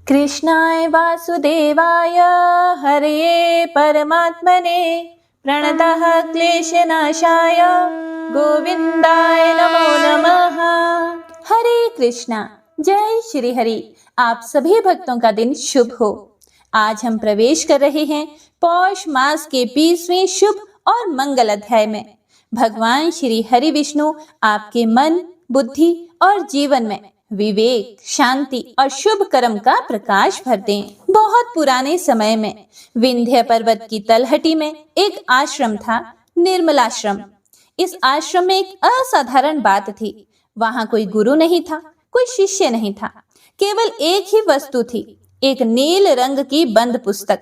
कृष्णाय वासुदेवाय हरये परमात्मने प्रणतः क्लेशनाशाय गोविंदाय नमो नमः। हरे कृष्णा। जय श्री हरि। आप सभी भक्तों का दिन शुभ हो। आज हम प्रवेश कर रहे हैं पौष मास के 20वें शुभ और मंगल अध्याय में। भगवान श्री हरि विष्णु आपके मन, बुद्धि और जीवन में विवेक, शांति और शुभ कर्म का प्रकाश भर दें। बहुत पुराने समय में विंध्य पर्वत की तलहटी में एक आश्रम था, निर्मलाश्रम। इस आश्रम में एक असाधारण बात थी। वहां कोई गुरु नहीं था, कोई शिष्य नहीं था। केवल एक ही वस्तु थी, एक नील रंग की बंद पुस्तक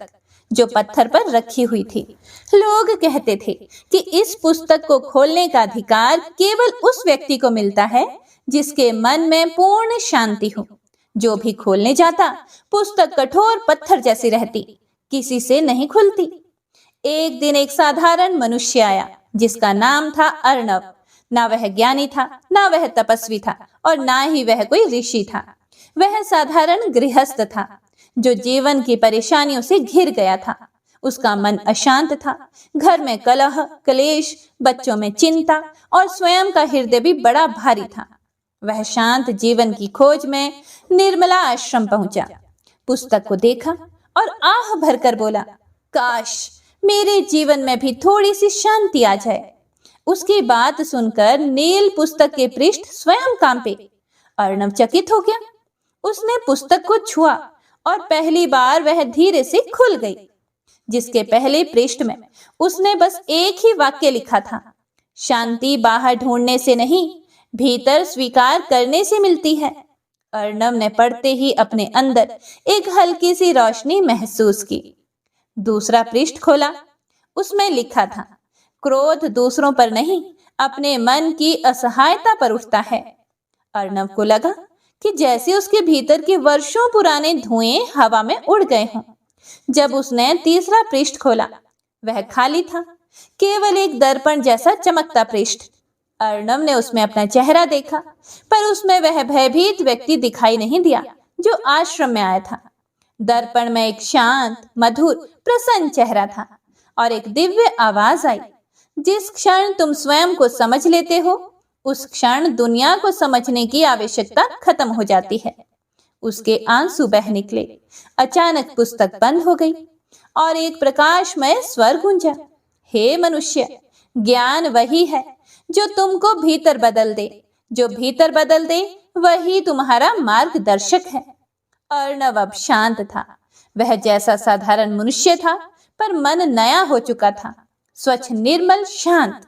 जो पत्थर पर रखी हुई थी। लोग कहते थे कि इस पुस्तक को खोलने का अधिकार केवल उस व्यक्ति को मिलता है जिसके मन में पूर्ण शांति हो। जो भी खोलने जाता, पुस्तक कठोर पत्थर जैसी रहती, किसी से नहीं खुलती। एक दिन एक साधारण मनुष्य आया जिसका नाम था अर्णव। ना वह ज्ञानी था, ना वह तपस्वी था और ना ही वह कोई ऋषि था। वह साधारण गृहस्थ था जो जीवन की परेशानियों से घिर गया था। उसका मन अशांत था। घर में कलह, क्लेश, बच्चों में चिंता और स्वयं का हृदय भी बड़ा भारी था। वह शांत जीवन की खोज में निर्मला आश्रम पहुंचा। पुस्तक को देखा और आह भरकर बोला, काश मेरे जीवन में भी थोड़ी सी शांति आ जाए। उसकी बात सुनकर नील पुस्तक के पृष्ठ स्वयं कांपे। अर्णव चकित हो गया। उसने पुस्तक को छुआ और पहली बार वह धीरे से खुल गई। जिसके पहले पृष्ठ में उसने बस एक ही वाक्य लिखा था, शांति बाहर ढूंढने से नहीं, भीतर स्वीकार करने से मिलती है। अर्णव ने पढ़ते ही अपने अंदर एक हल्की सी रोशनी महसूस की। दूसरा पृष्ठ खोला। उसमें लिखा था, क्रोध दूसरों पर नहीं, अपने मन की असहायता पर उठता है। अर्णव को लगा कि जैसे उसके भीतर के वर्षों पुराने धुएं हवा में उड़ गए हों। जब उसने तीसरा पृष्ठ खोला, वह खाली था, केवल एक दर्पण जैसा चमकता पृष्ठ। अर्णव ने उसमें अपना चेहरा देखा, पर उसमें वह भयभीत व्यक्ति दिखाई नहीं दिया जो आश्रम में आया था। दर्पण में एक शांत, मधुर, प्रसन्न चेहरा था और एक दिव्य आवाज आई, जिस क्षण तुम स्वयं को समझ लेते हो, उस क्षण दुनिया को समझने की आवश्यकता खत्म हो जाती है। उसके आंसू बह निकले। अचानक पुस्तक बंद हो गई और एक प्रकाशमय स्वर गूंजा, हे मनुष्य, ज्ञान वही है जो तुमको भीतर बदल दे। जो भीतर बदल दे वही तुम्हारा मार्गदर्शक है। अर्णव अब शांत था। वह जैसा साधारण मनुष्य था, पर मन नया हो चुका था, स्वच्छ, निर्मल, शांत।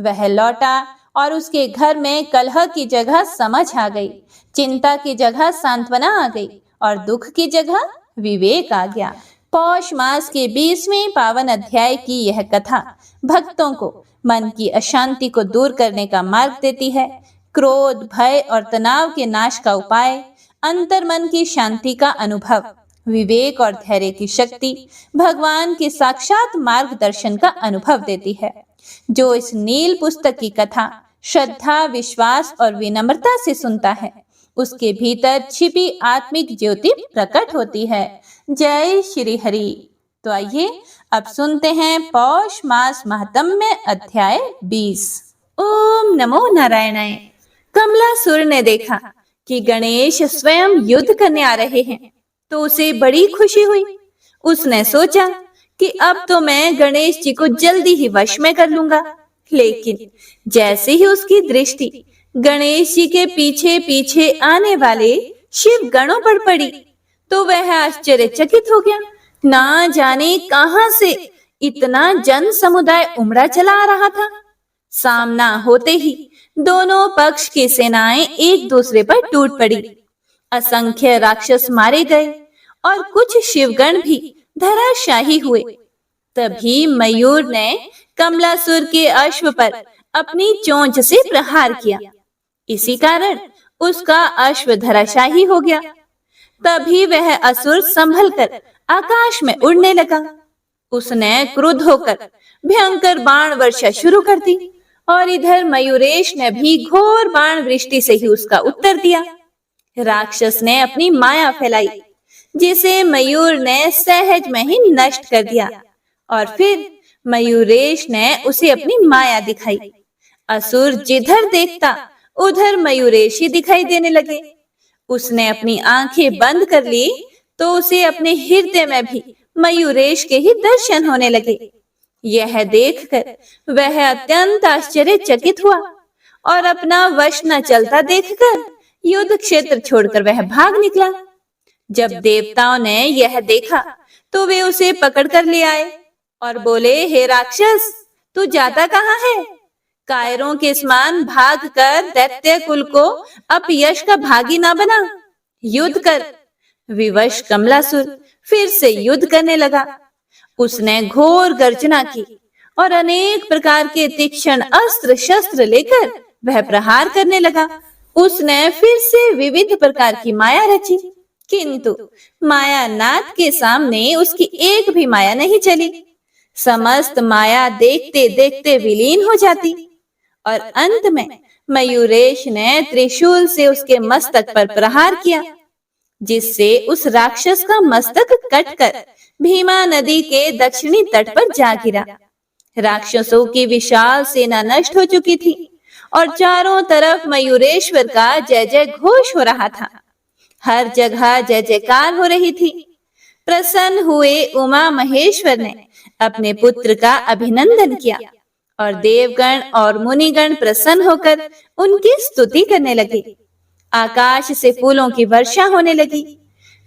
वह लौटा और उसके घर में कलह की जगह समझ आ गई, चिंता की जगह सांत्वना आ गई और दुख की जगह विवेक आ गया। पौष मास के 20वें पावन अध्याय की यह कथा भक्तों को मन की अशांति को दूर करने का मार्ग देती है। क्रोध, भय और तनाव के नाश का उपाय, अंतर्मन की शांति का अनुभव, विवेक और धैर्य की शक्ति, भगवान के साक्षात मार्गदर्शन का अनुभव देती है। जो इस नील पुस्तक की कथा श्रद्धा, विश्वास और विनम्रता से सुनता है, उसके भीतर छिपी आत्मिक ज्योति प्रकट होती है। जय श्री हरि। तो आइए अब सुनते हैं पौष मास महात्म्य अध्याय 20। ओम नमो नारायणाय। कमलासुर ने देखा कि गणेश स्वयं युद्ध करने आ रहे हैं, तो उसे बड़ी खुशी हुई। उसने सोचा कि अब तो मैं गणेश जी को जल्दी ही वश में कर लूंगा। लेकिन जैसे ही उसकी दृष्टि गणेश जी के पीछे पीछे आने वाले शिव गणों पर पड़ी, तो वह आश्चर्यचकित हो गया। ना जाने कहां से इतना जन समुदाय उमड़ा चला आ रहा था। सामना होते ही दोनों पक्ष की सेनाएं एक दूसरे पर टूट पड़ी। असंख्य राक्षस मारे गए और कुछ शिवगण भी धराशायी हुए। तभी मयूर ने कमलासुर के अश्व पर अपनी चोंच से प्रहार किया। इसी कारण उसका अश्व धराशायी हो गया। तभी वह असुर संभल कर आकाश में उड़ने लगा। उसने क्रुद्ध होकर भयंकर बाण वर्षा शुरू कर दी और इधर मयूरेश ने भी घोर बाण वृष्टि से ही उसका उत्तर दिया। राक्षस ने अपनी माया फैलाई, जिसे मयूर ने सहज में ही नष्ट कर दिया। और फिर मयूरेश ने उसे अपनी माया दिखाई। असुर जिधर देखता उधर मयूरेश ही दिखाई देने लगे। उसने अपनी आंखें बंद कर ली तो उसे अपने हृदय में भी मयूरेश के ही दर्शन होने लगे। यह देखकर वह अत्यंत आश्चर्यचकित हुआ और अपना वश न चलता देखकर युद्ध क्षेत्र छोड़कर वह भाग निकला। जब देवताओं ने यह देखा तो वे उसे पकड़ कर ले आए और बोले, हे राक्षस, तू जाता कहाँ है? कायरों के समान भाग कर दैत्य कुल को अपयश का भागी ना बना, युद्ध कर। विवश कमलासुर फिर से युद्ध करने लगा। उसने घोर गर्जना की और अनेक प्रकार के तीक्ष्ण अस्त्र शस्त्र लेकर वह प्रहार करने लगा। उसने फिर से विविध प्रकार की माया रची, किंतु मायानाथ के सामने उसकी एक भी माया नहीं चली। समस्त माया देखते देखते विलीन हो जाती और अंत में मयूरेश ने त्रिशूल से उसके मस्तक पर प्रहार किया, जिससे उस राक्षस का मस्तक कटकर भीमा नदी के दक्षिणी तट पर जा गिरा। राक्षसों की विशाल सेना नष्ट हो चुकी थी और चारों तरफ मयूरेश्वर का जय जय घोष हो रहा था। हर जगह जय जयकार हो रही थी। प्रसन्न हुए उमा महेश्वर ने अपने पुत्र का अभिनंदन किया और देवगण और मुनिगण प्रसन्न होकर उनकी स्तुति करने लगे। आकाश से फूलों की वर्षा होने लगी।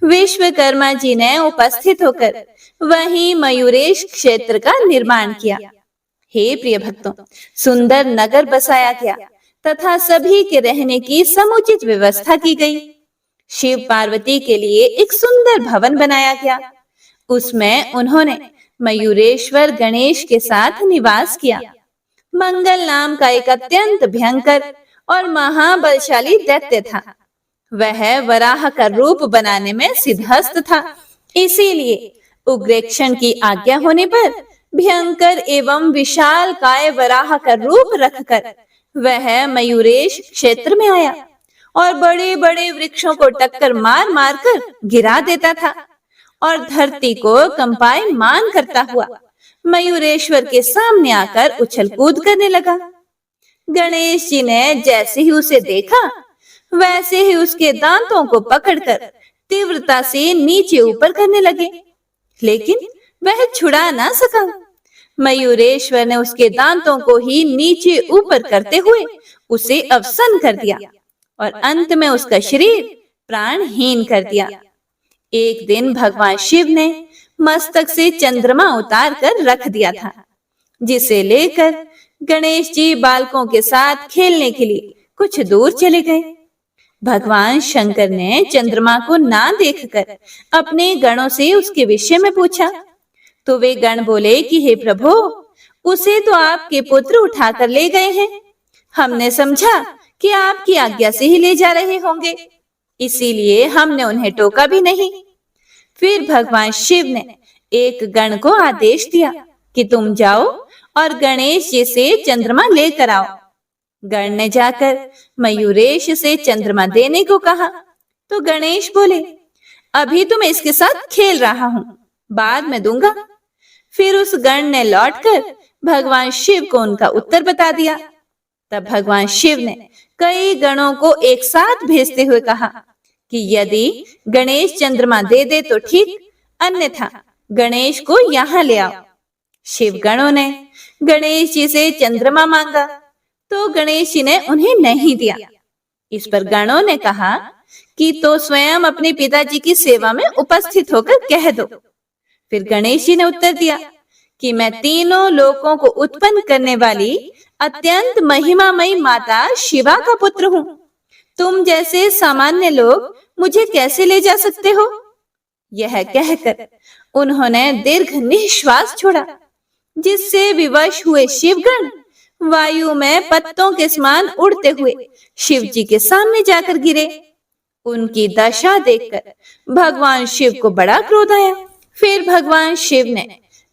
विश्वकर्मा जी ने उपस्थित होकर वहीं मयूरेश क्षेत्र का निर्माण किया। हे प्रिय भक्तों, सुंदर नगर बसाया गया तथा सभी के रहने की समुचित व्यवस्था की गई। शिव पार्वती के लिए एक सुंदर भवन बनाया गया। उसमें उन्होंने मयूरेश्वर गणेश के साथ निवास किया। मंगल नाम का एक अत्यंत भयंकर और महाबलशाली दैत्य था। वह वराह का रूप बनाने में सिद्धहस्त था। इसीलिए उग्रेक्षण की आज्ञा होने पर भयंकर एवं विशाल काय वराह का रूप रखकर वह मयूरेश क्षेत्र में आया और बड़े बड़े वृक्षों को टक्कर मार मार कर गिरा देता था और धरती को कंपायमान करता हुआ मयूरेश्वर के सामने आकर उछल कूद करने लगा। गणेश जी ने जैसे ही उसे देखा वैसे ही उसके दांतों को पकड़कर तीव्रता से नीचे ऊपर करने लगे, लेकिन वह छुड़ा ना सका। मयूरेश्वर ने उसके दांतों को ही नीचे ऊपर करते हुए उसे अवसन कर दिया और अंत में उसका शरीर प्राणहीन कर दिया। एक दिन भगवान शिव ने मस्तक से चंद्रमा उतार कर रख दिया था, जिसे लेकर गणेश जी बालकों के साथ खेलने के लिए कुछ दूर चले गए। भगवान शंकर ने चंद्रमा को ना देखकर अपने गणों से उसके विषय में पूछा, तो वे गण बोले कि हे प्रभु, उसे तो आपके पुत्र उठाकर ले गए हैं। हमने समझा कि आपकी आज्ञा से ही ले जा रहे होंगे, इसीलिए हमने उन्हें टोका भी नहीं। फिर भगवान शिव ने एक गण को आदेश दिया कि तुम जाओ और गणेश जी से चंद्रमा लेकर आओ। गण ने जाकर मयूरेश से चंद्रमा देने को कहा तो गणेश बोले, अभी तो मैं इसके साथ खेल रहा हूँ, बाद में दूंगा। फिर उस गण ने लौटकर भगवान शिव को उनका उत्तर बता दिया। तब भगवान शिव ने कई गणों को एक साथ भेजते हुए कहा कि यदि गणेश चंद्रमा दे दे तो ठीक, अन्यथा गणेश को यहाँ ले आओ। शिव गणों ने गणेश जी से चंद्रमा मांगा तो गणेश जी ने उन्हें नहीं दिया। इस पर गणों ने कहा कि तो स्वयं अपने पिताजी की सेवा में उपस्थित होकर कह दो। फिर गणेश जी ने उत्तर दिया कि मैं तीनों लोकों को उत्पन्न करने वाली अत्यंत महिमामयी माता शिवा का पुत्र हूँ। तुम जैसे सामान्य लोग मुझे कैसे ले जा सकते हो? यह कहकर उन्होंने दीर्घ निश्वास छोड़ा, जिससे विवश हुए शिवगण वायु में पत्तों के समान उड़ते हुए शिव जी के सामने जाकर गिरे। उनकी दशा देखकर भगवान शिव को बड़ा क्रोध आया। फिर भगवान शिव ने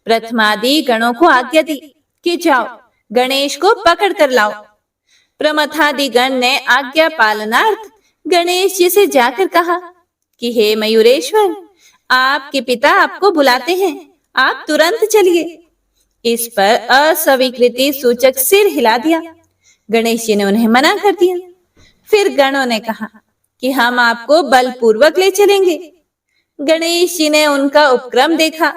प्रथमादि गणों को आज्ञा दी कि जाओ गणेश को पकड़ कर लाओ। प्रमथादि गण ने आज्ञा पालनार्थ गणेश जी से जाकर कहा कि हे मयूरेश्वर, आपके पिता आपको बुलाते हैं, आप तुरंत चलिए। इस पर अस्वीकृति सूचक सिर हिला दिया। गणेश जी ने उन्हें मना कर दिया। फिर गणों ने कहा कि हम आपको बलपूर्वक ले चलेंगे। गणेश जी ने उनका उपक्रम देखा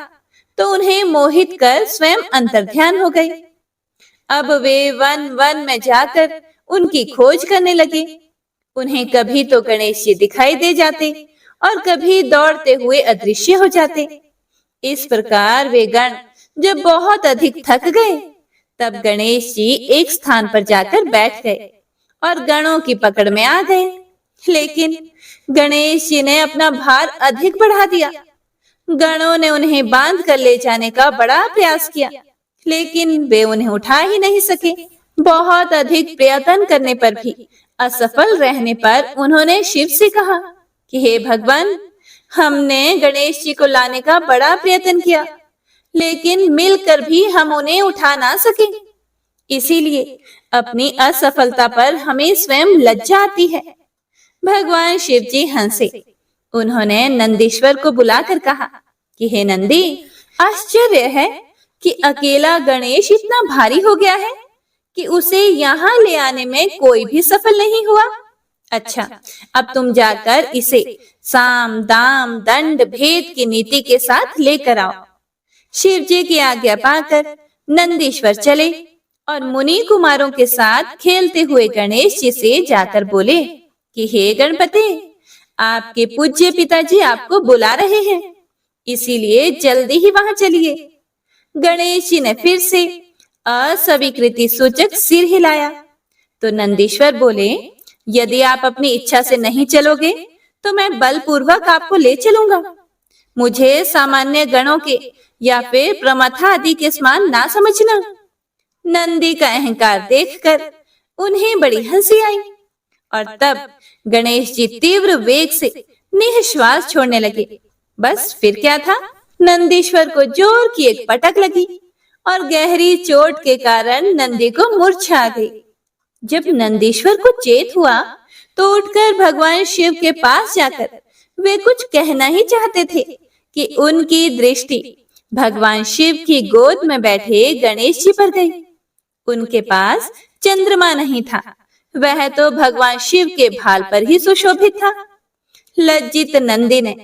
तो उन्हें मोहित कर स्वयं अंतर्ध्यान हो गए। अब वे वन वन में जाकर उनकी खोज करने लगे। उन्हें कभी तो गणेश जी दिखाई दे जाते और कभी दौड़ते हुए अदृश्य हो जाते। इस प्रकार वे गण जब बहुत अधिक थक गए तब गणेश जी एक स्थान पर जाकर बैठ गए और गणों की पकड़ में आ गए। लेकिन गणेश जी ने अपना भार अधिक बढ़ा दिया। गणों ने उन्हें बांध कर ले जाने का बड़ा प्रयास किया, लेकिन वे उन्हें उठा ही नहीं सके। बहुत अधिक प्रयत्न करने पर भी असफल रहने पर उन्होंने शिव से कहा कि हे भगवान, हमने गणेश जी को लाने का बड़ा प्रयत्न किया, लेकिन मिलकर भी हम उन्हें उठा ना सके। इसीलिए अपनी असफलता पर हमें स्वयं लज्जा आती है। भगवान शिव जी हंसे। उन्होंने नंदीश्वर को बुलाकर कहा कि हे नंदी, आश्चर्य है कि अकेला गणेश इतना भारी हो गया है कि उसे यहाँ ले आने में कोई भी सफल नहीं हुआ। अच्छा, अब तुम जाकर इसे साम दाम दंड भेद की नीति के साथ लेकर आओ। शिव जी की आज्ञा पाकर नंदीश्वर चले और मुनि कुमारों के साथ खेलते हुए गणेश जी से जाकर बोले कि हे गणपति, आपके पूज्य पिताजी आपको बुला रहे हैं, इसीलिए जल्दी ही वहां चलिए। गणेश जी ने फिर से अस्वीकृति सूचक सिर हिलाया तो नंदीश्वर बोले, यदि आप अपनी इच्छा से नहीं चलोगे तो मैं बलपूर्वक आपको ले चलूंगा। मुझे सामान्य गणों के या फिर प्रमथा आदि के समान ना समझना। नंदी का अहंकार देखकर उन्हें बड़ी हंसी आई और तब गणेश जी तीव्र वेग से निःश्वास छोड़ने लगे। बस फिर क्या था, नंदीश्वर को जोर की एक पटक लगी और गहरी चोट के कारण नंदी को मूर्छा आ गई। जब नंदीश्वर को चेत हुआ तो उठकर भगवान शिव के पास जाकर वे कुछ कहना ही चाहते थे कि उनकी दृष्टि भगवान शिव की गोद में बैठे गणेश जी पर गई। उनके पास चंद्रमा नहीं था, वह तो भगवान शिव के भाल पर ही सुशोभित था। लज्जित नंदी ने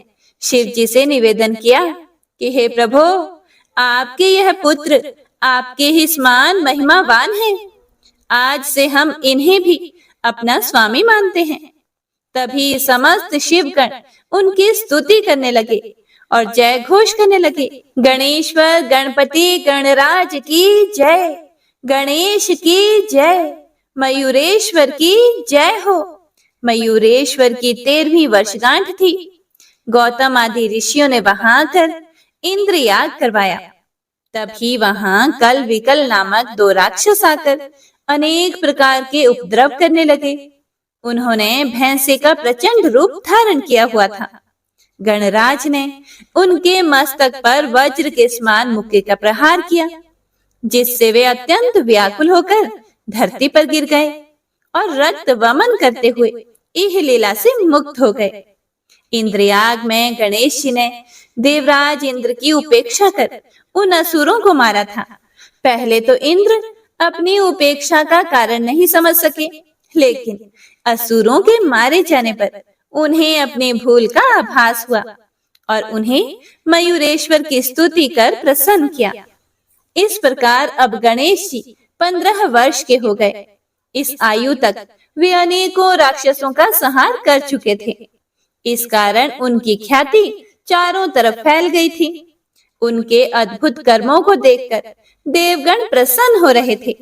शिव जी से निवेदन किया कि हे प्रभु, आपके यह पुत्र आपके ही समान महिमावान हैं। आज से हम इन्हें भी अपना स्वामी मानते हैं। तभी समस्त शिवगण उनकी स्तुति करने लगे और जय घोष करने लगे। गणेश्वर गणपति गणराज की जय, गणेश की जय, मयूरेश्वर की जय हो। मयूरेश्वर की 13वीं वर्षगांठ थी। गौतम आदि ऋषियों ने वहां आकर इंद्र याग करवाया। तभी वहां कल विकल नामक 2 राक्षस आकर अनेक प्रकार के उपद्रव करने लगे। उन्होंने भैंसे का प्रचंड रूप धारण किया हुआ था। गणराज ने उनके मस्तक पर वज्र के समान मुक्के का प्रहार किया, जिससे वे अत्यंत व्याकुल होकर धरती पर गिर गए और रक्त वमन करते हुए इह लीला से मुक्त हो गए। इंद्रयाग में गणेश जी ने देवराज इंद्र की उपेक्षा कर उन असुरों को मारा था। पहले तो इंद्र अपनी उपेक्षा का कारण नहीं समझ सके, लेकिन असुरों के मारे जाने पर उन्हें अपनी भूल का आभास हुआ और उन्हें मयूरेश्वर की स्तुति कर प्रसन्न किया। इस प्रकार अब गणेश जी 15 वर्ष के हो गए। इस आयु तक वे अनेकों राक्षसों का संहार कर चुके थे। इस कारण उनकी ख्याति चारों तरफ फैल गई थी। उनके अद्भुत कर्मों को देखकर देवगण प्रसन्न हो रहे थे।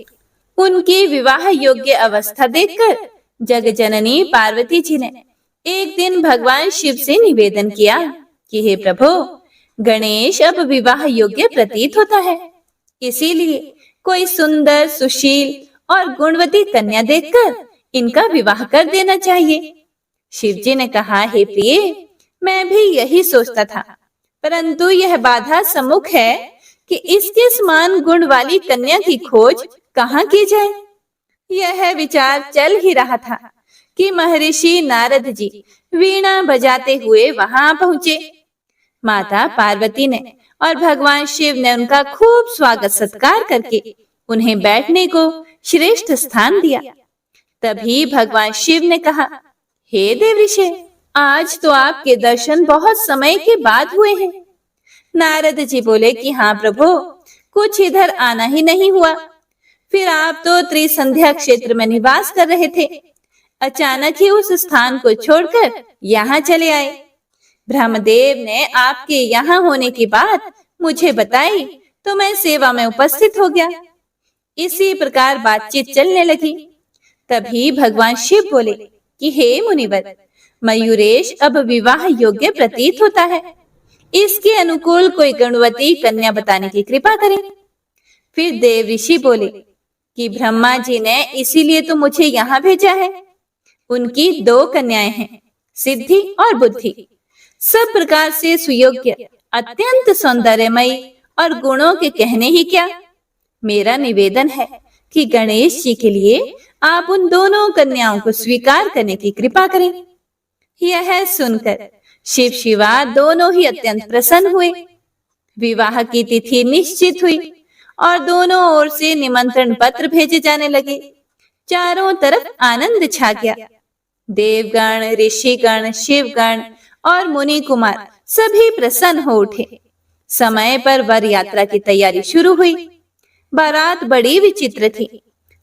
उनकी विवाह योग्य अवस्था देखकर जगजननी पार्वती जी ने एक दिन भगवान शिव से निवेदन किया कि हे प्रभु, गणेश अब विवाह योग्य प्रतीत होता है, इसीलिए कोई सुंदर सुशील और गुणवती कन्या देखकर इनका विवाह कर देना चाहिए। शिव जी ने कहा, हे प्रिय, मैं भी यही सोचता था, परंतु यह बाधा सम्मुख है कि इसके समान गुण वाली कन्या की खोज कहाँ की जाए। यह विचार चल ही रहा था कि महर्षि नारद जी वीणा बजाते हुए वहां पहुंचे। माता पार्वती ने और भगवान शिव ने उनका खूब स्वागत सत्कार करके उन्हें बैठने को श्रेष्ठ स्थान दिया। तभी भगवान शिव ने कहा, हे देवऋषि, आज तो आपके दर्शन बहुत समय के बाद हुए हैं। नारद जी बोले कि हाँ प्रभु, कुछ इधर आना ही नहीं हुआ। फिर आप तो त्रिसंध्या क्षेत्र में निवास कर रहे थे, अचानक ही उस स्थान को छोड़कर यहाँ चले आए। ब्रह्मदेव ने आपके यहाँ होने की बात मुझे बताई तो मैं सेवा में उपस्थित हो गया। इसी प्रकार बातचीत चलने लगी। तभी भगवान शिव बोले कि हे मुनिवर, मयूरेश अब विवाह योग्य प्रतीत होता है। इसके अनुकूल कोई गुणवती कन्या बताने की कृपा करें। फिर देव ऋषि बोले कि ब्रह्मा जी ने इसीलिए तो मुझे यहाँ भेजा है। उनकी 2 कन्याएं हैं, सिद्धि और बुद्धि, सब प्रकार से सुयोग्य, अत्यंत सौंदर्यमयी और गुणों के कहने ही क्या। मेरा निवेदन है कि गणेश जी के लिए आप उन दोनों कन्याओं को स्वीकार करने की कृपा करें। यह सुनकर शिव शिवा दोनों ही अत्यंत प्रसन्न हुए। विवाह की तिथि निश्चित हुई और दोनों ओर से निमंत्रण पत्र भेजे जाने लगे। चारों तरफ आनंद छा गया। देवगण, ऋषिगण, शिवगण और मुनि कुमार सभी प्रसन्न हो उठे। समय पर वर यात्रा की तैयारी शुरू हुई। बारात बड़ी विचित्र थी।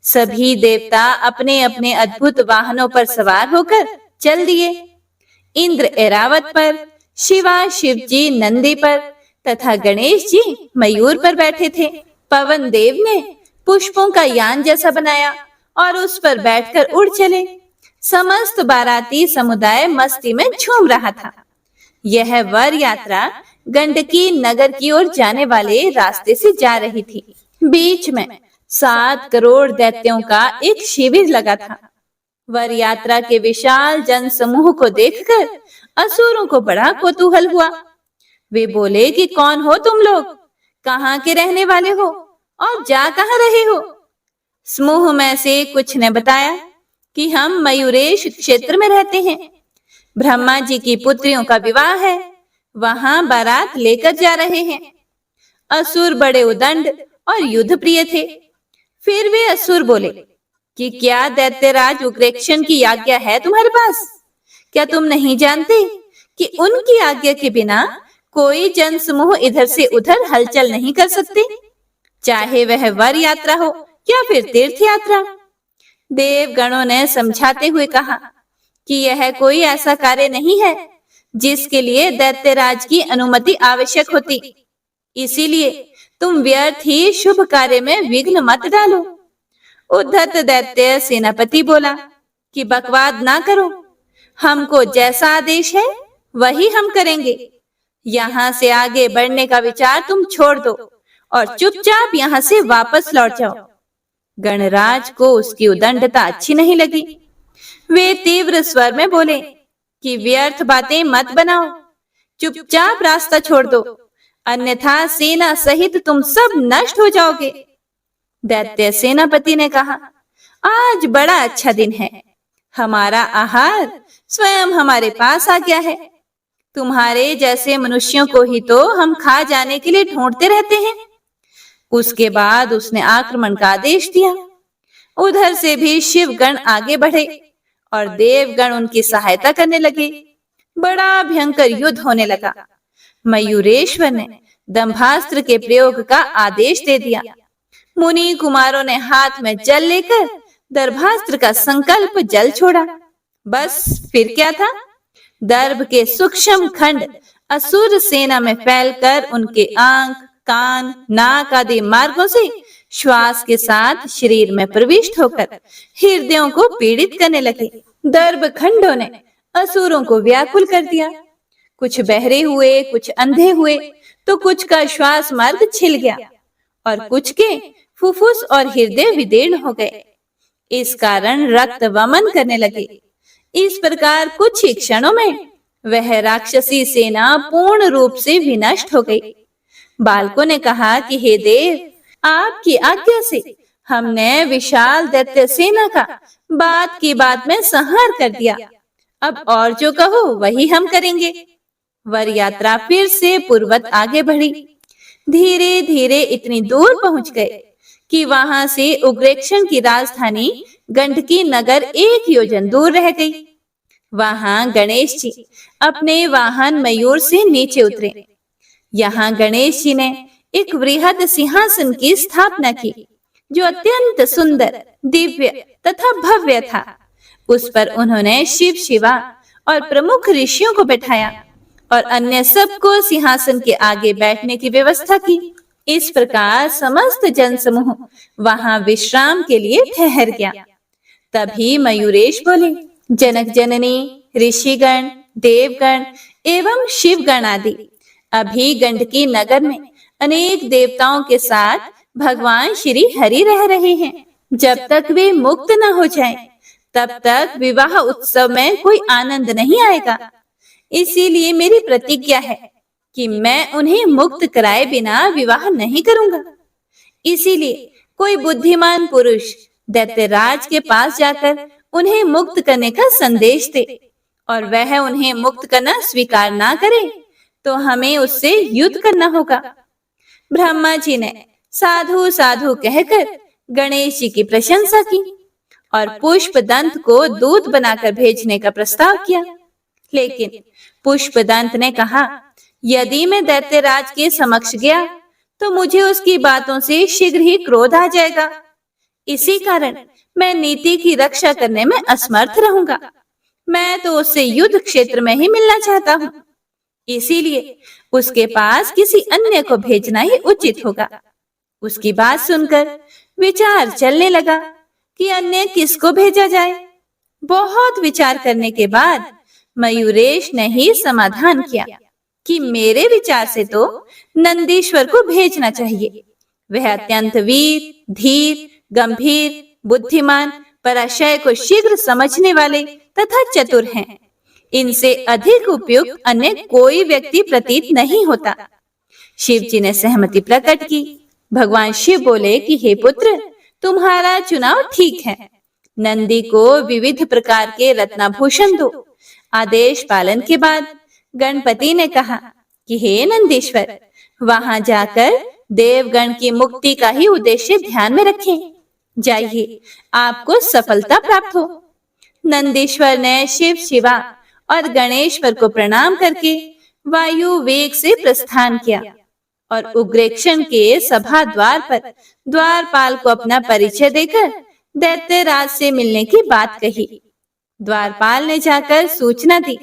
सभी देवता अपने अपने अद्भुत वाहनों पर सवार होकर चल दिए। इंद्र ऐरावत पर, शिवा शिव जी नंदी पर तथा गणेश जी मयूर पर बैठे थे। पवन देव ने पुष्पों का यान जैसा बनाया और उस पर बैठकर उड़ चले। समस्त बाराती समुदाय मस्ती में झूम रहा था। यह वर यात्रा गंडकी नगर की ओर जाने वाले रास्ते से जा रही थी। बीच में 7 करोड़ दैत्यों का एक शिविर लगा था। वर यात्रा के विशाल जन समूह को देखकर असुरों को बड़ा कौतूहल हुआ। वे बोले कि कौन हो तुम लोग, कहाँ के रहने वाले हो और जा कहाँ रहे हो। समूह में से कुछ ने बताया कि हम मयूरेश क्षेत्र में रहते हैं। ब्रह्मा जी की पुत्रियों का विवाह है, वहां बारात लेकर जा रहे हैं। असुर बड़े उदंड और युद्ध प्रिय थे। फिर वे असुर बोले कि क्या दैत्यराज उग्रेक्षण की आज्ञा है तुम्हारे पास? क्या तुम नहीं जानते कि उनकी आज्ञा के बिना कोई जन समूह इधर से उधर हलचल नहीं कर सकते, चाहे वह वर यात्रा हो या फिर तीर्थ यात्रा। देवगणों ने समझाते हुए कहा कि यह कोई ऐसा कार्य नहीं है जिसके लिए दैत्यराज की अनुमति आवश्यक होती। इसीलिए तुम व्यर्थ ही शुभ कार्य में विघ्न मत डालो। उद्धत दैत्य सेनापति बोला कि बकवाद ना करो, हमको जैसा आदेश है वही हम करेंगे। यहाँ से आगे बढ़ने का विचार तुम छोड़ दो और चुपचाप यहाँ से वापस लौट जाओ। गणराज को उसकी उदंडता अच्छी नहीं लगी। वे तीव्र स्वर में बोले कि व्यर्थ बातें मत बनाओ, चुपचाप रास्ता छोड़ दो, अन्यथा सेना सहित तुम सब नष्ट हो जाओगे। दैत्य सेनापति ने कहा, आज बड़ा अच्छा दिन है, हमारा आहार स्वयं हमारे पास आ गया है। तुम्हारे जैसे मनुष्यों को ही तो हम खा जाने के लिए ढूंढते रहते हैं। उसके बाद उसने आक्रमण का आदेश दिया। उधर से भी शिवगण आगे बढ़े और देवगण उनकी सहायता करने लगे। बड़ा भयंकर युद्ध होने लगा। मयूरेश्वर ने दंभास्त्र के प्रयोग का आदेश दे दिया। मुनि कुमारों ने हाथ में जल लेकर दर्भास्त्र का संकल्प जल छोड़ा। बस फिर क्या था, दर्भ के सूक्ष्म खंड असुर सेना में फैलकर उनके आंख, कान, नाक आदि मार्गों से श्वास के साथ शरीर में प्रविष्ट होकर हृदयों को पीड़ित करने लगे। दर्भ खंडों ने असुरों को व्याकुल कर दिया। कुछ बहरे हुए, कुछ अंधे हुए, तो कुछ का श्वास मार्ग छिल गया और कुछ के फुफ्फुस और हृदय विदीर्ण हो गए। इस कारण रक्त वमन करने लगे। इस प्रकार कुछ ही क्षणों में वह राक्षसी सेना पूर्ण रूप से विनष्ट हो गई। बालकों ने कहा कि हे देव, आपकी आज्ञा से हमने विशाल दैत्य सेना का बात की बात में संहार कर दिया। अब और जो कहो वही हम करेंगे। वर यात्रा फिर से पूर्वत आगे बढ़ी। धीरे धीरे इतनी दूर पहुंच गए कि वहां से उग्रेक्षण की राजधानी गंडकी नगर 1 योजन दूर रह गई। वहां गणेश जी अपने वाहन मयूर से नीचे उतरे। यहाँ गणेश जी ने एक वृहद सिंहासन की स्थापना की, जो अत्यंत सुंदर, दिव्य तथा भव्य था। उस पर उन्होंने शिव, शिवा और प्रमुख ऋषियों को बैठाया और अन्य सबको सिंहासन के आगे बैठने की व्यवस्था की। इस प्रकार समस्त जनसमूह वहां विश्राम के लिए ठहर गया। तभी मयूरेश बोले, जनक जननी, ऋषिगण, देवगण एवं शिवगण आदि अभी गंडकी नगर में अनेक देवताओं के साथ भगवान श्री हरि रह रहे हैं। जब तक वे मुक्त न हो जाएं, तब तक विवाह उत्सव में कोई आनंद नहीं आएगा। इसीलिए मेरी प्रतिज्ञा है कि मैं उन्हें मुक्त कराए बिना विवाह नहीं करूंगा। इसीलिए कोई बुद्धिमान पुरुष दैत्यराज के पास जाकर उन्हें मुक्त करने का संदेश दे, और वह उन्हें मुक्त करना स्वीकार ना करे तो हमें उससे युद्ध करना होगा। ब्रह्मा जी ने साधु साधु कहकर गणेश जी की प्रशंसा की और पुष्पदंत को दूत बनाकर भेजने का प्रस्ताव किया। लेकिन पुष्पदंत ने कहा, यदि मैं दैत्यराज के समक्ष गया तो मुझे उसकी बातों से शीघ्र ही क्रोध आ जाएगा। इसी कारण मैं नीति की रक्षा करने में असमर्थ रहूंगा। मैं तो उससे युद्ध क्षेत्र में ही मिलना चाहता हूँ। इसीलिए उसके पास किसी अन्य को भेजना ही उचित होगा। उसकी बात सुनकर विचार चलने लगा कि अन्य किसको भेजा जाए। बहुत विचार करने के बाद मयूरेश ने ही समाधान किया कि मेरे विचार से तो नंदीश्वर को भेजना चाहिए। वह अत्यंत वीर, धीर, गंभीर, बुद्धिमान, पराशय को शीघ्र समझने वाले तथा चतुर हैं। इनसे अधिक उपयुक्त अन्य कोई व्यक्ति प्रतीत नहीं होता। शिव जी ने सहमति प्रकट की। भगवान शिव बोले कि हे पुत्र, तुम्हारा चुनाव ठीक है। नंदी को विविध प्रकार के रत्नाभूषण दो। आदेश पालन के बाद गणपति ने कहा कि हे नंदीश्वर, वहां जाकर देवगण की मुक्ति का ही उद्देश्य ध्यान में रखें। जाइए, आपको सफलता प्राप्त हो। नंदीश्वर ने शिव, शिवा और गणेश्वर को प्रणाम करके वायु वेग से प्रस्थान किया और उग्रेक्षण के सभा द्वार पर द्वारपाल को अपना परिचय देकर दैत्यराज से मिलने की बात कही। द्वारपाल ने जाकर सूचना दी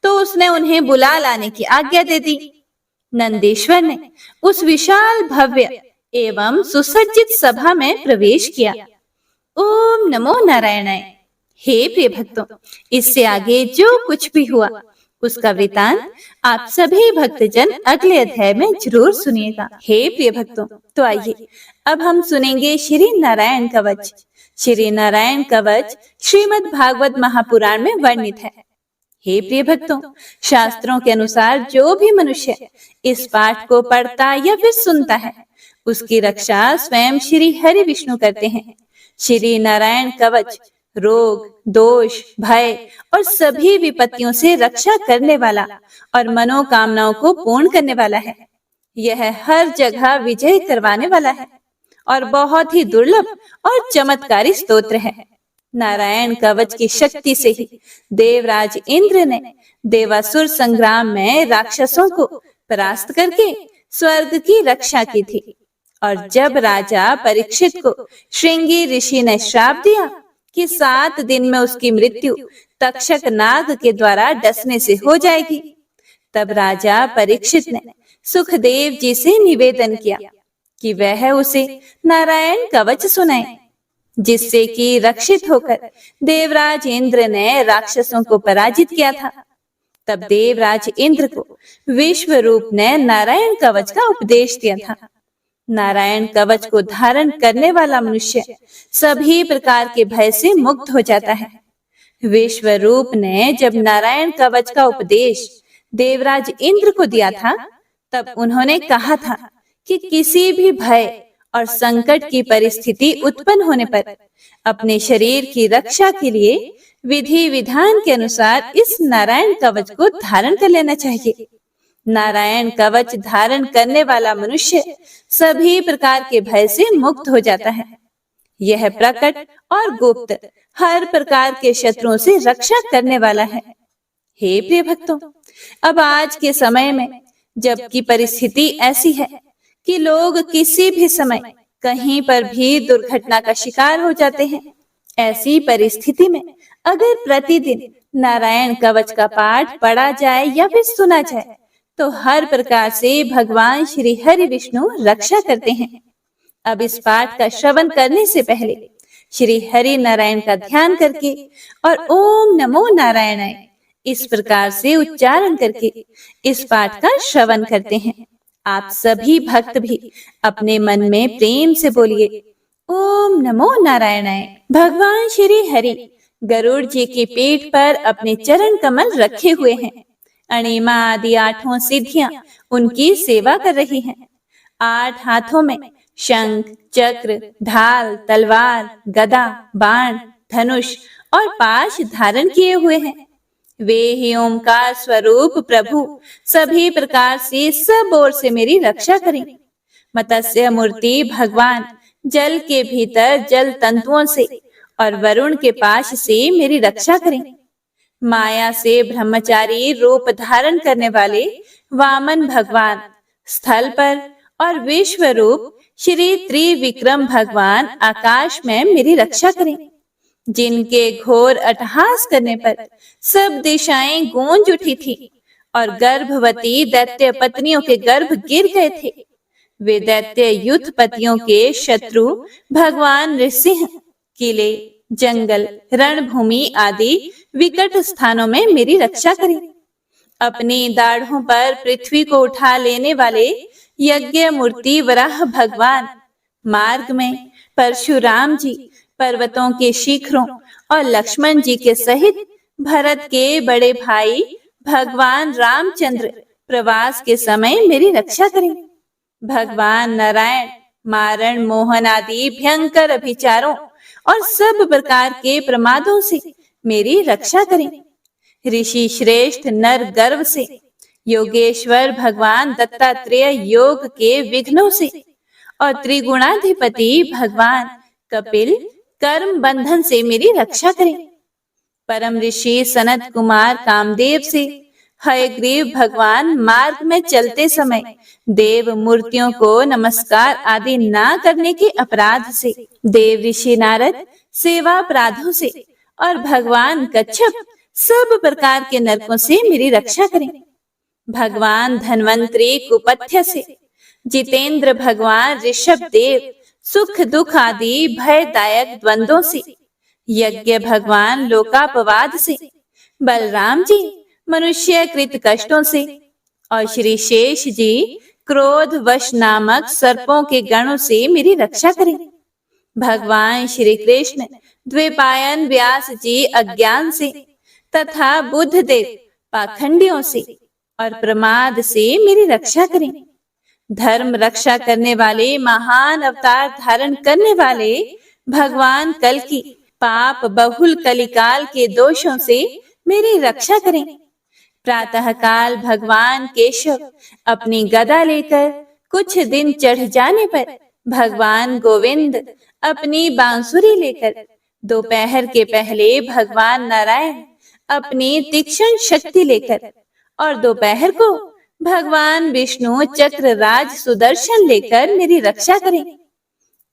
तो उसने उन्हें बुला लाने की आज्ञा दे दी। नंदीश्वर ने उस विशाल, भव्य एवं सुसज्जित सभा में प्रवेश किया। ओम नमो नारायणाय। हे प्रिय भक्तों, इससे आगे जो कुछ भी हुआ उसका वृतांत आप सभी भक्तजन अगले अध्याय में जरूर सुनिएगा। हे प्रिय भक्तों, तो आइए अब हम सुनेंगे श्री नारायण कवच। श्री नारायण कवच श्रीमद् भागवत महापुराण में वर्णित है। हे प्रिय भक्तों, शास्त्रों के अनुसार जो भी मनुष्य इस पाठ को पढ़ता या फिर सुनता है, उसकी रक्षा स्वयं श्री हरि विष्णु करते हैं। श्री नारायण कवच रोग, दोष, भय और सभी विपत्तियों से रक्षा करने वाला और मनोकामनाओं को पूर्ण करने वाला है। यह हर जगह विजय करवाने वाला है और बहुत ही दुर्लभ और चमत्कारी स्तोत्र है। नारायण कवच की शक्ति से ही देवराज इंद्र ने देवासुर संग्राम में राक्षसों को परास्त करके स्वर्ग की रक्षा की थी। और जब राजा परीक्षित को श्रृंगी ऋषि ने श्राप दिया कि 7 दिन में उसकी मृत्यु तक्षक नाग के द्वारा डसने से हो जाएगी, तब राजा परीक्षित ने सुखदेव जी से निवेदन किया कि वह उसे नारायण कवच सुनाए, जिससे कि रक्षित होकर देवराज इंद्र ने राक्षसों को पराजित किया था। तब देवराज इंद्र को विश्व रूप ने नारायण कवच का उपदेश दिया था। नारायण कवच को धारण करने वाला मनुष्य सभी प्रकार के भय से मुक्त हो जाता है। विश्व रूप ने जब नारायण कवच का उपदेश देवराज इंद्र को दिया था, तब उन्होंने कहा था कि किसी भी भय और संकट की परिस्थिति उत्पन्न होने पर अपने शरीर की रक्षा के लिए विधि विधान के अनुसार इस नारायण कवच को धारण कर लेना चाहिए। नारायण कवच धारण करने वाला मनुष्य सभी प्रकार के भय से मुक्त हो जाता है। यह प्रकट और गुप्त हर प्रकार के शत्रुओं से रक्षा करने वाला है। हे प्रिय भक्तों, अब आज के समय में जबकि परिस्थिति ऐसी है कि लोग किसी भी समय कहीं पर भी दुर्घटना का शिकार हो जाते हैं, ऐसी परिस्थिति में अगर प्रतिदिन नारायण कवच का पाठ पढ़ा जाए या फिर सुना जाए तो हर प्रकार से भगवान श्री हरि विष्णु रक्षा करते हैं। अब इस पाठ का श्रवण करने से पहले श्री हरि नारायण का ध्यान करके और ओम नमो नारायणाय इस प्रकार से उच्चारण करके इस पाठ का श्रवण करते हैं। आप सभी भक्त भी अपने मन में प्रेम से बोलिए ओम नमो नारायणाय। भगवान श्री हरि गरुड़ जी की पीठ पर अपने चरण कमल रखे हुए हैं। अणिमा आदि 8 सिद्धियां उनकी सेवा कर रही हैं। 8 हाथों में शंख, चक्र, ढाल, तलवार, गदा, बाण, धनुष और पाश धारण किए हुए हैं। वे ही ओमकार स्वरूप प्रभु सभी प्रकार से सब ओर से मेरी रक्षा करें। मत्स्य मूर्ति भगवान जल के भीतर जल तंतुओं से और वरुण के पाश से मेरी रक्षा करें। माया से ब्रह्मचारी रूप धारण करने वाले वामन भगवान स्थल पर और विश्व रूप श्री त्रिविक्रम भगवान आकाश में मेरी रक्षा करें। जिनके घोर अट्टहास करने पर सब दिशाएं गूंज उठी थी और गर्भवती दैत्य पत्नियों के गर्भ गिर गए थे। वे दैत्य युद्ध पतियों के शत्रु भगवान नृसिंह किले, जंगल, रणभूमि आदि विकट स्थानों में मेरी रक्षा करें। अपनी दाढ़ों पर पृथ्वी को उठा लेने वाले यज्ञ मूर्ति वराह भगवान मार्ग में परशुराम जी पर्वतों के शिखरों और लक्ष्मण जी के सहित भरत के बड़े भाई भगवान रामचंद्र प्रवास के समय मेरी रक्षा करें। भगवान नारायण मारण, मोहन आदि भयंकर अभिचारों और सब प्रकार के प्रमादों से मेरी रक्षा करें। ऋषि श्रेष्ठ नर गर्व से, योगेश्वर भगवान दत्तात्रेय योग के विघ्नों से और त्रिगुणाधिपति भगवान कपिल कर्म बंधन से मेरी रक्षा करें। परम ऋषि सनत कुमार कामदेव से, हयग्रीव भगवान मार्ग में चलते समय देव मूर्तियों को नमस्कार आदि ना करने के अपराध से, देव ऋषि नारद सेवा अपराधों से और भगवान कच्छप सब प्रकार के नरकों से मेरी रक्षा करें। भगवान धन्वंतरी कुपथ्य से, जितेंद्र भगवान ऋषभ देव सुख दुख आदि भयदायक द्वंद्वों से, यज्ञ भगवान लोकापवाद से, बलराम जी मनुष्य कृत कष्टों से और श्री शेष जी क्रोध वश नामक सर्पों के गणों से मेरी रक्षा करें। भगवान श्री कृष्ण द्विपायन व्यास जी अज्ञान से तथा बुद्ध देव पाखंडियों से और प्रमाद से मेरी रक्षा करें। धर्म रक्षा करने वाले महान अवतार धारण करने वाले भगवान कल की पाप बहुल कलिकाल के दोषों से मेरी रक्षा करें। प्रातः काल भगवान केशव अपनी गदा लेकर कुछ दिन चढ़ जाने पर भगवान गोविंद अपनी बांसुरी लेकर, दोपहर के पहले भगवान नारायण अपनी तीक्ष्ण शक्ति लेकर और दोपहर को भगवान विष्णु चक्र राज सुदर्शन लेकर मेरी रक्षा करें।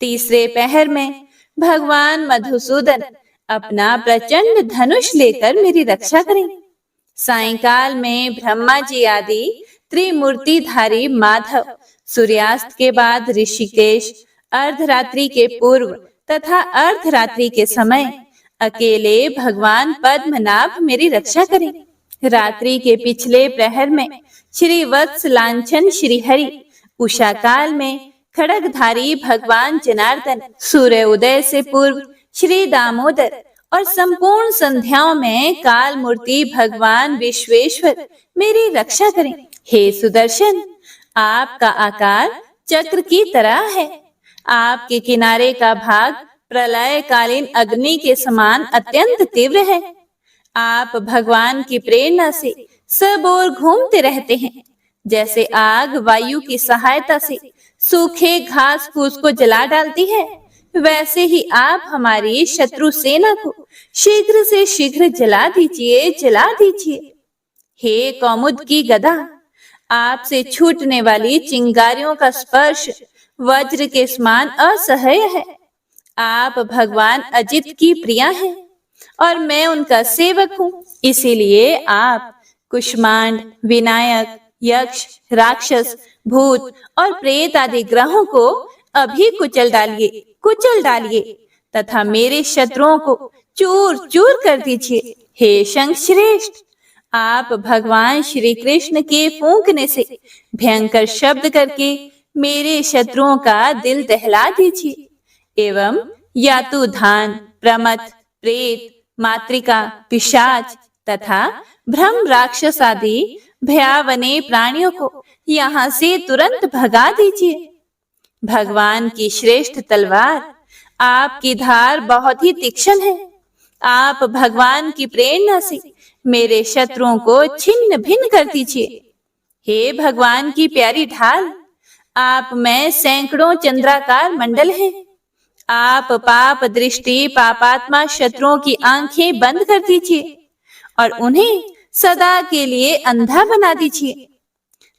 तीसरे पहर में भगवान मधुसूदन अपना प्रचंड धनुष लेकर मेरी रक्षा करें। सायंकाल में ब्रह्मा जी आदि त्रिमूर्तिधारी माधव, सूर्यास्त के बाद ऋषिकेश, अर्धरात्रि के पूर्व तथा अर्धरात्रि के समय अकेले भगवान पद्मनाभ मेरी रक्षा करें। रात्रि के पिछले प्रहर में श्री वत्स लांछन श्री हरि, उषा काल में खड़गधारी भगवान जनार्दन, सूर्य उदय से पूर्व श्री दामोदर और संपूर्ण संध्याओं में काल मूर्ति भगवान विश्वेश्वर मेरी रक्षा करें। हे सुदर्शन, आपका आकार चक्र की तरह है। आपके किनारे का भाग प्रलय कालीन अग्नि के समान अत्यंत तीव्र है। आप भगवान की प्रेरणा से सब ओर घूमते रहते हैं। जैसे आग वायु की सहायता से सूखे घास फूस को जला डालती है, वैसे ही आप हमारी शत्रु सेना को शीघ्र से शीघ्र जला दीजिए, जला दीजिए। हे कौमुद की गदा, आपसे छूटने वाली चिंगारियों का स्पर्श वज्र के समान असह्य है। आप भगवान अजित की प्रिया हैं और मैं उनका सेवक हूँ। इसीलिए आप कुष्मांड, विनायक, यक्ष, राक्षस, भूत और प्रेत आदि ग्रहों को अभी कुचल डालिए तथा मेरे शत्रुओं को चूर चूर कर दीजिए। हे शंख श्रेष्ठ, आप भगवान श्री कृष्ण के फूंकने से भयंकर शब्द करके मेरे शत्रुओं का दिल दहला दीजिए एवं यातुधान, प्रमथ, प्रेत, मातृका, पिशाच तथा भ्रम राक्षस आदि भयावने प्राणियों को यहाँ से तुरंत भगा दीजिए। भगवान की श्रेष्ठ तलवार, आपकी धार बहुत ही तीक्ष्ण है। आप भगवान की प्रेरणा से मेरे शत्रुओं को छिन्न भिन्न कर दीजिए। हे भगवान की प्यारी ढाल, आप में सैकड़ों चंद्राकार मंडल हैं। आप पाप दृष्टि पापात्मा शत्रुओं की आंखें बंद कर दीजिए और उन्हें सदा के लिए अंधा बना दीजिए।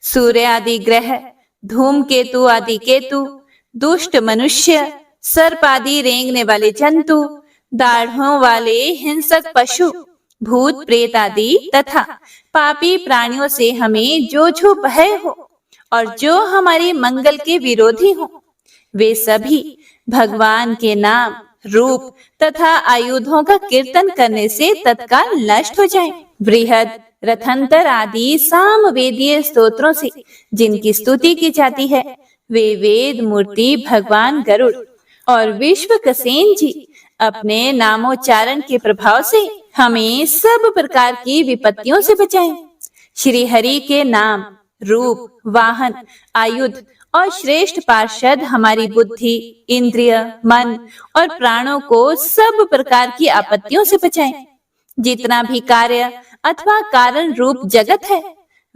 सूर्य आदि ग्रह, धूमकेतु आदि केतु, दुष्ट मनुष्य, सर्प आदि रेंगने वाले जंतु, दाढ़ों वाले हिंसक पशु, भूत प्रेत आदि तथा पापी प्राणियों से हमें जो जो भय हो और जो हमारे मंगल के विरोधी हो, वे सभी भगवान के नाम, रूप तथा आयुधों का कीर्तन करने से तत्काल नष्ट हो जाएं। बृहद, रथंतर आदि सामवेदीय स्तोत्रों से जिनकी स्तुति की जाती है, वे वेद मूर्ति भगवान गरुड़ और विश्वक्सेन जी अपने नामोच्चारण के प्रभाव से हमें सब प्रकार की विपत्तियों से बचाएं। श्री हरि के नाम, रूप, वाहन, आयुध और श्रेष्ठ पार्षद हमारी बुद्धि, इंद्रिय, मन और प्राणों को सब प्रकार की आपत्तियों से बचाएं। जितना भी कार्य अथवा कारण रूप जगत है,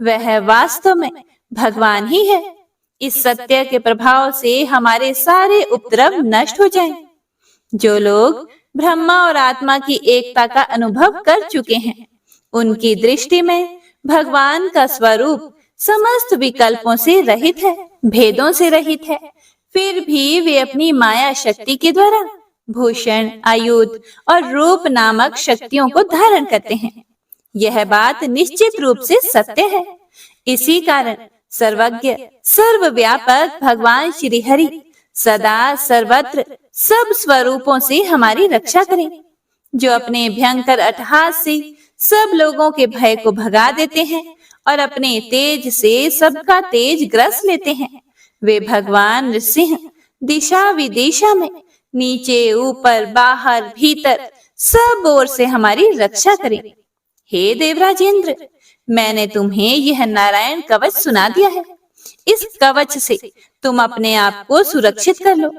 वह वास्तव में भगवान ही है। इस सत्य के प्रभाव से हमारे सारे उपद्रव नष्ट हो जाएं। जो लोग ब्रह्मा और आत्मा की एकता का अनुभव कर चुके हैं, उनकी दृष्टि में भगवान का स्वरूप समस्त विकल्पों से रहित है, भेदों से रहित है। फिर भी वे अपनी माया शक्ति के द्वारा भूषण, आयुध और रूप नामक शक्तियों को धारण करते हैं। यह बात निश्चित रूप से सत्य है। इसी कारण सर्वज्ञ, सर्वव्यापक भगवान श्री हरि सदा सर्वत्र सब स्वरूपों से हमारी रक्षा करें। जो अपने भयंकर अट्टहास से सब लोगों के भय को भगा देते हैं और अपने तेज से सबका तेज ग्रस लेते हैं, वे भगवान नृसिंह दिशा विदिशा में नीचे ऊपर बाहर भीतर सब ओर से हमारी रक्षा करें। हे देवराजेंद्र, मैंने तुम्हें यह नारायण कवच सुना दिया है। इस कवच से तुम अपने आप को सुरक्षित कर लो,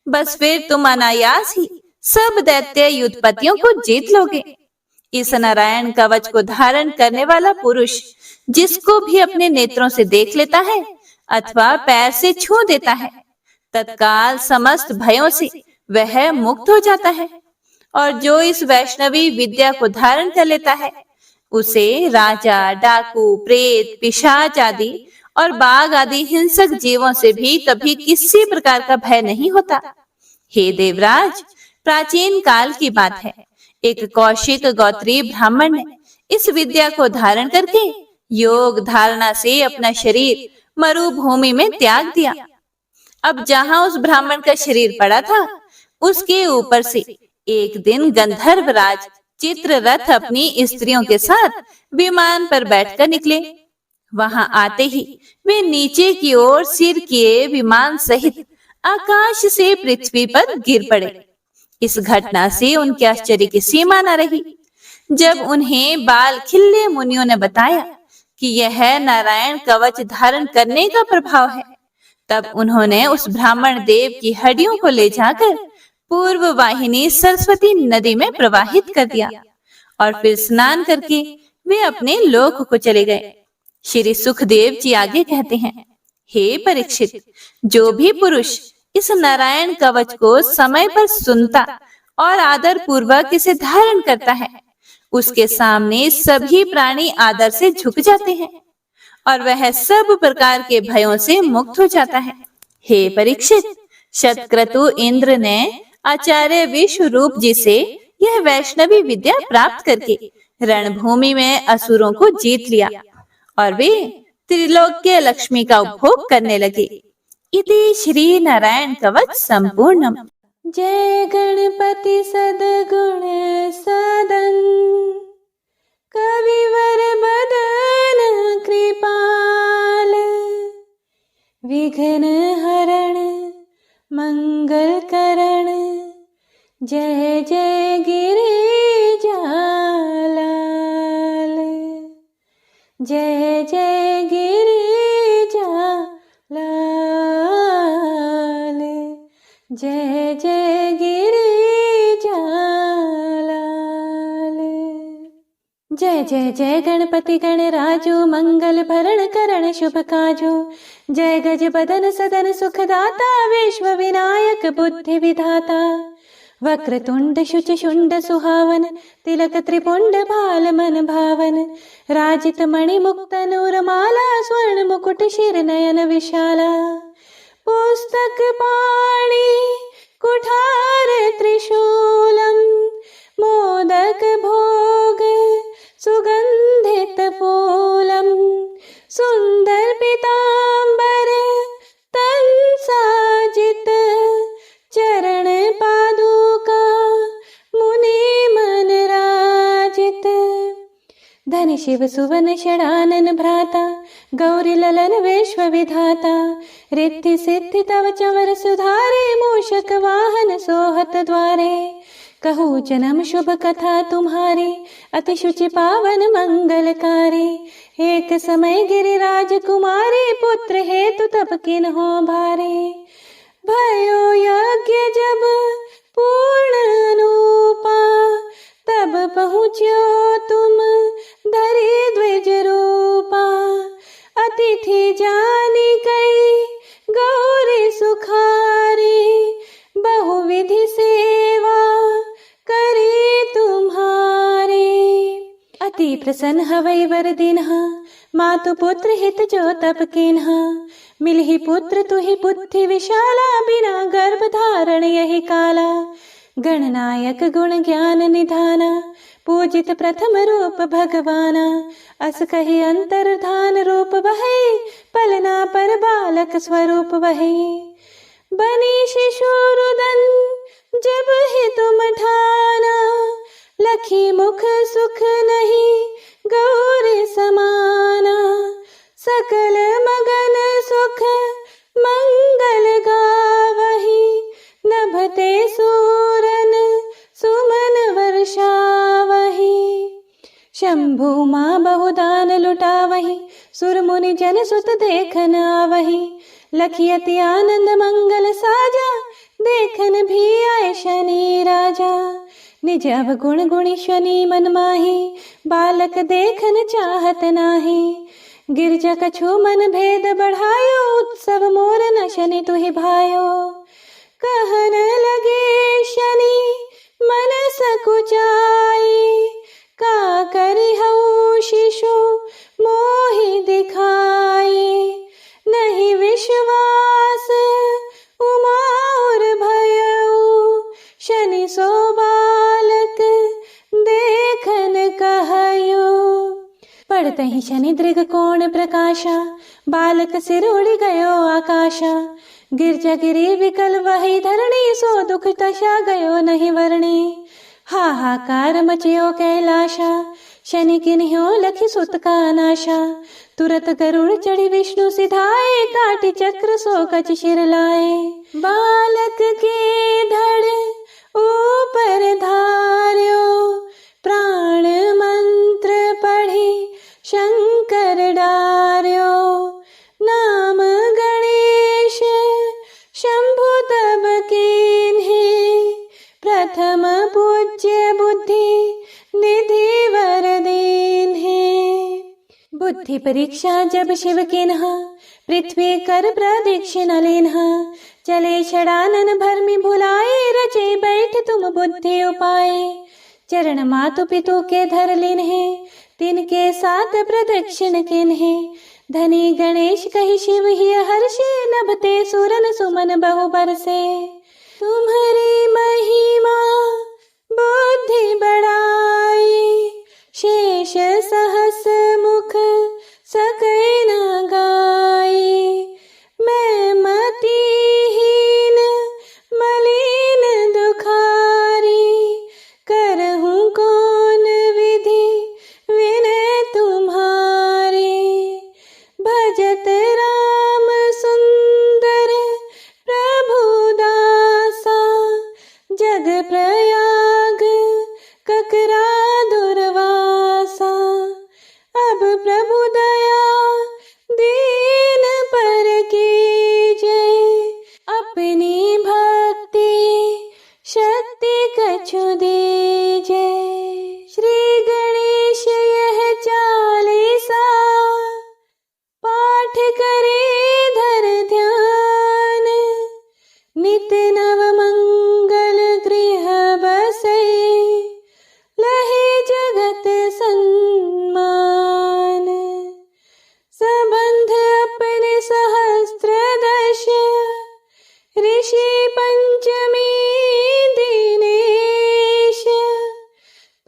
बस फिर तुम अनायास ही सब दैत्य युद्धपतियों को जीत लोगे। इस नारायण कवच को धारण करने वाला पुरुष जिसको भी अपने नेत्रों से देख लेता है अथवा पैर से छू देता है, तत्काल समस्त भयों से वह मुक्त हो जाता है। और जो इस वैष्णवी विद्या को धारण कर लेता है, उसे राजा, डाकू, प्रेत, पिशाच आदि और बाघ आदि हिंसक जीवों से भी कभी किसी प्रकार का भय नहीं होता। हे देवराज, प्राचीन काल की बात है, एक कौशिक गोत्रीय ब्राह्मण ने इस विद्या को धारण करके योग धारणा से अपना शरीर मरुभूमि में त्याग दिया। अब जहां उस ब्राह्मण का शरीर पड़ा था, उसके ऊपर से एक दिन गंधर्वराज चित्ररथ अपनी स्त्रियों के साथ विमान पर बैठकर निकले। वहां आते ही वे नीचे की ओर सिर किए विमान सहित आकाश से पृथ्वी पर गिर पड़े। इस घटना से उनके आश्चर्य की सीमा न रही। जब उन्हें बाल खिल्ले मुनियों ने बताया कि यह नारायण कवच धारण करने का प्रभाव है, तब उन्होंने उस ब्राह्मण देव की हड्डियों को ले जाकर पूर्व वाहिनी सरस्वती नदी में प्रवाहित कर दिया और फिर स्नान करके वे अपने लोक को चले गए। श्री सुखदेव जी आगे कहते हैं, हे परीक्षित, जो भी पुरुष इस नारायण कवच को समय पर सुनता और आदर पूर्वक इसे धारण करता है, उसके सामने सभी प्राणी आदर से झुक जाते हैं और वह सब प्रकार के भयों से मुक्त हो जाता है। हे परीक्षित, शतक्रतु इंद्र ने आचार्य विश्वरूप जी से यह वैष्णवी विद्या प्राप्त करके रणभूमि में असुरों को जीत लिया और वे त्रिलोक्य लक्ष्मी का उपभोग करने लगे। इति श्री नारायण कवच संपूर्णम। जय गणपति सद्गुण सदन कविवर बदन कृपाल, विघ्न हरण मंगल करण, जय जय गिरिजालाल, जय जय गिरिजालाल, जय जय गिरिजालाल। जय जय जय गणपति गणराजो, मंगल भरण करण शुभ काजो, जय गज बदन सदन सुखदाता, विश्व विनायक बुद्धि विधाता, वक्रतुंड शुच शुंड सुहावन, तिलक त्रिपुंड भाल मन भावन, राजित मणि मुक्त नूर माला, स्वर्ण मुकुट शिर नयन विशाला, पुस्तक पाणि कुठार त्रिशूलम, मोदक भोग सुगंधित फूलम, सुंदर पीतांबर तन साजित, चरण पादुका मुनि मन राजित, धन शिव सुवन षडानन भ्राता, गौरी ललन विश्व विधाता, रिद्धि सिद्धि तव चवर सुधारे, मूषक वाहन सोहत द्वारे, कहूँ जन्म शुभ कथा तुम्हारी, अति शुचि पावन मंगलकारी, एक समय गिरिराज कुमारी, पुत्र हेतु तब किन्हो भारे, भयो यज्ञ जब पूर्ण अनुपा, तब पहुँच्यो तुम धरि द्विज रूपा, अतिथि जानी कई गौरी सुखारी, बहुविधि सेवा करी तुम्हारी, अति प्रसन्न हवै वर दिन्हा, मातु पुत्र हित जो तप किन्हा, मिलहि पुत्र तुहि बुद्धि विशाला, बिना गर्भ धारण यही काला, गणनायक गुण ज्ञान निधाना, पूजित प्रथम रूप भगवाना, अस कहि अंतर्धान रूप वही, पलना पर बालक स्वरूप वही, बनी शिशु रुदन जब ही तुम ठाना, लखी मुख सुख नहीं गौरी समाना, सकल मगन सुख मंगल गावही, नभते सूरन सुमन वर्षावही, शंभु माँ बहुदान लुटावही, सुर मुनि जन सुत देखन आवही, लखियति आनंद मंगल साजा, देखन भी आए शनि राजा, निज अवगुण गुणी शनि मन माही, बालक देखन चाहत नाही, गिरजा कछु मन भेद बढ़ायो, उत्सव मोर न शनि तुहि भायो, कहन लगे शनि मन सकुचाई, का करि हऊ शिशु मोहि दिखाई, नहीं विश्वास उमा और भयऊ, शनि सो बालक देखन कहयो, पड़ते ही शनि दृग कोण प्रकाशा, बालक सिर उड़ गयो आकाशा, गिरजा गिरी विकल वही धरणी, सो दुख तशा गयो नहीं वर्णी, हाहाकार मचियो कैलाशा, शनि किन्ह्यो लखी सुत का नाशा, तुरत गरुड़ चढ़ी विष्णु सिधाए, काटी चक्र सो कच शिर लाए, बालक के धड़ ऊपर धार्यो, प्राण मंत्र पढ़ी शंकर डार्यो, नाम गणेश शंभु तब कीन्हे, प्रथम पूज्य बुद्धि निधि बुद्धि परीक्षा जब शिव किन्हा, पृथ्वी कर प्रदक्षिणा लेन्हा। चले षडानन भरमि भुलाए, रचे बैठ तुम बुद्धि उपाय। चरण मातु पितु के धर लिन्हे, तिनके साथ प्रदक्षिण किन्हे। धनी गणेश कहि शिव ही हर्षे, नभते सुरन सुमन बहु बरसे। तुम्हारी महिमा बुद्धि बढ़ाई, शेष सहस मुख सकै न गाई। मैं मतिहीन मलिन दुखारी, करहूँ कौन विधि विनय तुम्हारी। भजत राम सुंदर प्रभु दासा, जग प्रयाग ककरा दुर्वासा। अब प्रभु दया दीन पर कीजे, अपनी भक्ति शक्ति कछु दीजे। श्री गणेश यह चालीसा, पाठ करे धर ध्यान। नित नव मंगल गृह बसे, लहे जगत सन्मान। संबंध अपने सहस्त्र दश, ऋषि पंचमी दिनेश।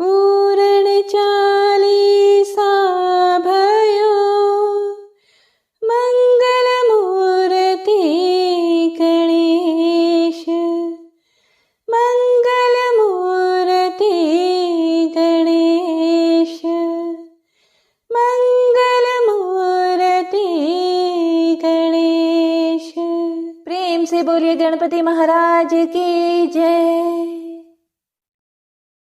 पूर्ण चालीसा भयो, मंगल मूर्ति गणेश। मंगल मूर्ति गणेश। मंगल मूर्ति गणेश। प्रेम से बोलिए गणपति महाराज की जय।